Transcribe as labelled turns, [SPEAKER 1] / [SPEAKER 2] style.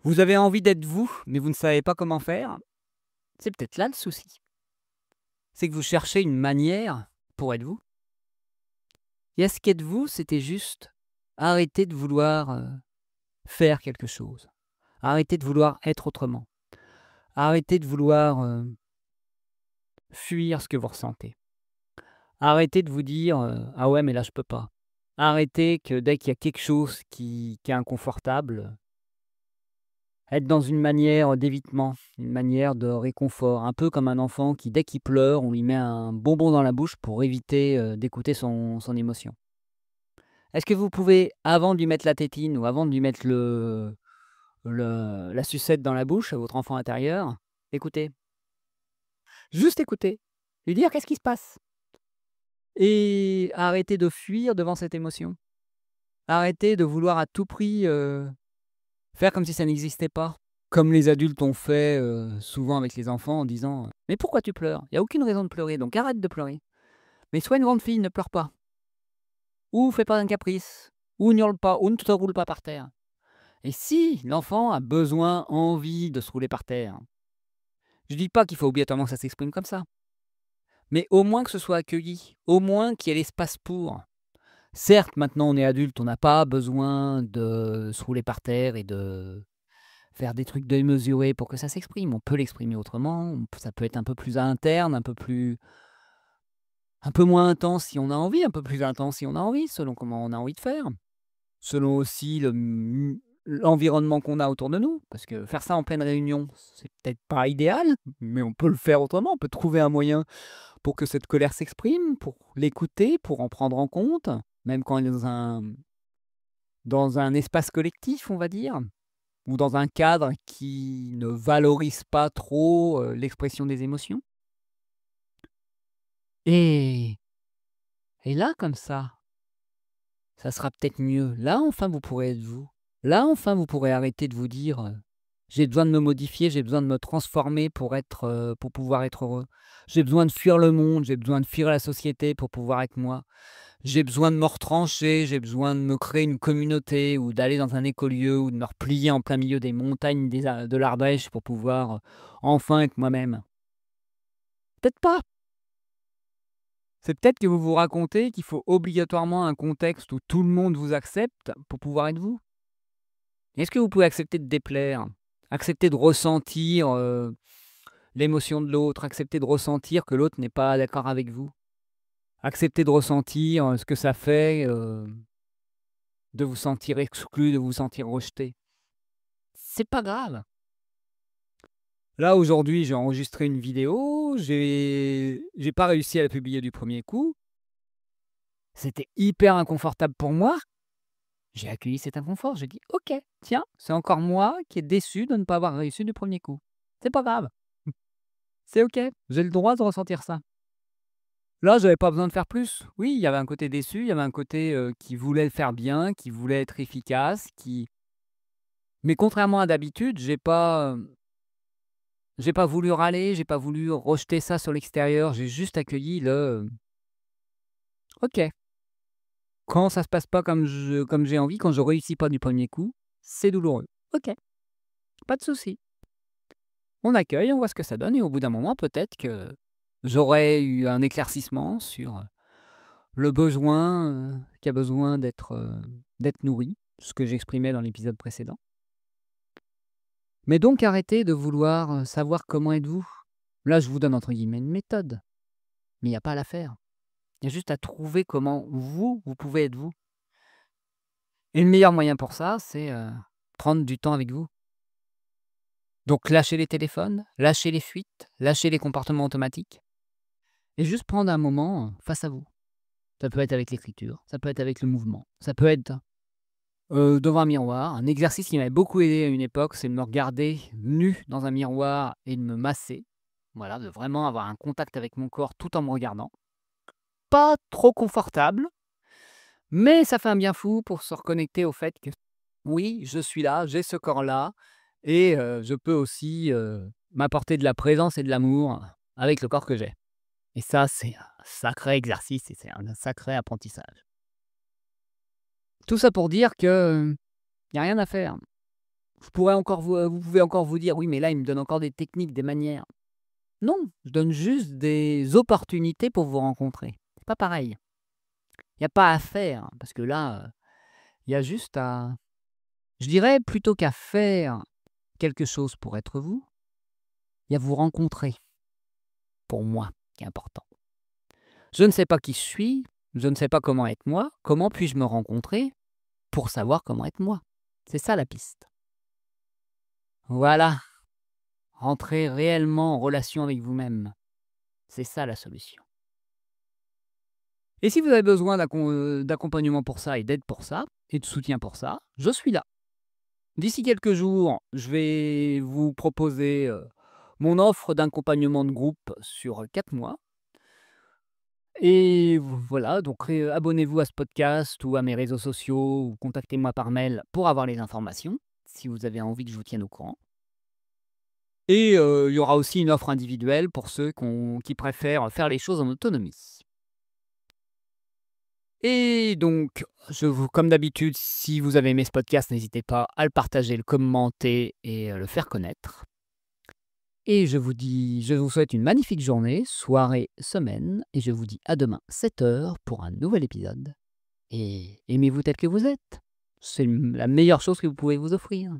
[SPEAKER 1] Vous avez envie d'être vous, mais vous ne savez pas comment faire? C'est peut-être là le souci. C'est que vous cherchez une manière pour être vous. Et est-ce qu'être vous, c'était juste arrêter de vouloir, faire quelque chose, arrêter de vouloir être autrement, arrêter de vouloir, fuir ce que vous ressentez, arrêter de vous dire, «Ah ouais, mais là je peux pas». Arrêter que dès qu'il y a quelque chose qui est inconfortable, être dans une manière d'évitement, une manière de réconfort, un peu comme un enfant qui, dès qu'il pleure, on lui met un bonbon dans la bouche pour éviter, d'écouter son émotion. Est-ce que vous pouvez, avant de lui mettre la tétine ou avant de lui mettre la sucette dans la bouche à votre enfant intérieur, écouter, juste écouter, lui dire: «Qu'est-ce qui se passe?» Et arrêter de fuir devant cette émotion. Arrêter de vouloir à tout prix, faire comme si ça n'existait pas. Comme les adultes ont fait, souvent avec les enfants en disant, «Mais pourquoi tu pleures? Il y a aucune raison de pleurer, donc arrête de pleurer. Mais sois une grande fille, ne pleure pas. Ou fais pas un caprice. Ou n'hurle pas, ou ne te roule pas par terre». Et si l'enfant a besoin, envie de se rouler par terre, je dis pas qu'il faut obligatoirement que ça s'exprime comme ça, mais au moins que ce soit accueilli, au moins qu'il y ait l'espace pour. Certes, maintenant on est adulte, on n'a pas besoin de se rouler par terre et de faire des trucs démesurés pour que ça s'exprime. On peut l'exprimer autrement, ça peut être un peu plus interne, un peu moins intense si on a envie, un peu plus intense si on a envie, selon comment on a envie de faire. Selon aussi l'environnement qu'on a autour de nous. Parce que faire ça en pleine réunion, c'est peut-être pas idéal, mais on peut le faire autrement. On peut trouver un moyen pour que cette colère s'exprime, pour l'écouter, pour en prendre en compte, même quand on est dans un espace collectif, on va dire, ou dans un cadre qui ne valorise pas trop, l'expression des émotions. Et et là, comme ça sera peut-être mieux. Là, enfin, vous pourrez être vous. Là, enfin, vous pourrez arrêter de vous dire, «J'ai besoin de me modifier, j'ai besoin de me transformer pour pouvoir être heureux. J'ai besoin de fuir le monde, j'ai besoin de fuir la société pour pouvoir être moi. J'ai besoin de me retrancher, j'ai besoin de me créer une communauté ou d'aller dans un écolieu ou de me replier en plein milieu des montagnes de l'Ardèche pour pouvoir, enfin être moi-même». Peut-être pas. C'est peut-être que vous vous racontez qu'il faut obligatoirement un contexte où tout le monde vous accepte pour pouvoir être vous. Est-ce que vous pouvez accepter de déplaire? Accepter de ressentir, l'émotion de l'autre? Accepter de ressentir que l'autre n'est pas d'accord avec vous? Accepter de ressentir, ce que ça fait, de vous sentir exclu, de vous sentir rejeté? C'est pas grave. Là, aujourd'hui, j'ai enregistré une vidéo, j'ai pas réussi à la publier du premier coup. C'était hyper inconfortable pour moi. J'ai accueilli cet inconfort, j'ai dit: «OK, tiens, c'est encore moi qui est déçu de ne pas avoir réussi du premier coup. C'est pas grave, c'est OK, j'ai le droit de ressentir ça». Là, j'avais pas besoin de faire plus. Oui, il y avait un côté déçu, il y avait un côté, qui voulait le faire bien, qui voulait être efficace, mais contrairement à d'habitude, j'ai pas voulu râler, j'ai pas voulu rejeter ça sur l'extérieur, j'ai juste accueilli «OK, quand ça se passe pas comme j'ai envie, quand je réussis pas du premier coup, c'est douloureux. OK, pas de souci». On accueille, on voit ce que ça donne et au bout d'un moment, peut-être que j'aurais eu un éclaircissement sur, le besoin, qui a besoin d'être nourri, ce que j'exprimais dans l'épisode précédent. Mais donc arrêtez de vouloir, savoir comment êtes-vous. Là, je vous donne entre guillemets «une méthode», mais il y a pas à la faire. Il y a juste à trouver comment vous pouvez être vous. Et le meilleur moyen pour ça, c'est, prendre du temps avec vous. Donc lâchez les téléphones, lâchez les fuites, lâchez les comportements automatiques et juste prendre un moment, face à vous. Ça peut être avec l'écriture, ça peut être avec le mouvement, ça peut être, devant un miroir. Un exercice qui m'avait beaucoup aidé à une époque, c'est de me regarder nu dans un miroir et de me masser. Voilà, de vraiment avoir un contact avec mon corps tout en me regardant. Pas trop confortable, mais ça fait un bien fou pour se reconnecter au fait que oui, je suis là, j'ai ce corps-là et je peux aussi, m'apporter de la présence et de l'amour avec le corps que j'ai. Et ça, c'est un sacré exercice et c'est un sacré apprentissage. Tout ça pour dire que, y a rien à faire. vous pouvez encore vous dire: «Oui, mais là, il me donne encore des techniques, des manières». Non, je donne juste des opportunités pour vous rencontrer. C'est pas pareil. Il y a pas à faire, parce que là, il y a juste à je dirais plutôt qu'à faire quelque chose pour être vous, il y a vous rencontrer, pour moi, qui est important. Je ne sais pas qui je suis, je ne sais pas comment être moi, comment puis-je me rencontrer pour savoir comment être moi? C'est ça la piste. Voilà, rentrer réellement en relation avec vous-même, c'est ça la solution. Et si vous avez besoin d'accompagnement pour ça et d'aide pour ça et de soutien pour ça, je suis là. D'ici quelques jours, je vais vous proposer, mon offre d'accompagnement de groupe sur, 4 mois et voilà, donc abonnez-vous à ce podcast ou à mes réseaux sociaux ou contactez-moi par mail pour avoir les informations, si vous avez envie que je vous tienne au courant. Et il y aura aussi une offre individuelle pour ceux qui préfèrent faire les choses en autonomie. Et donc, comme d'habitude, si vous avez aimé ce podcast, n'hésitez pas à le partager, le commenter et le faire connaître. Et je vous souhaite une magnifique journée, soirée, semaine, et je vous dis à demain 7 heures pour un nouvel épisode. Et aimez-vous tel que vous êtes. C'est la meilleure chose que vous pouvez vous offrir.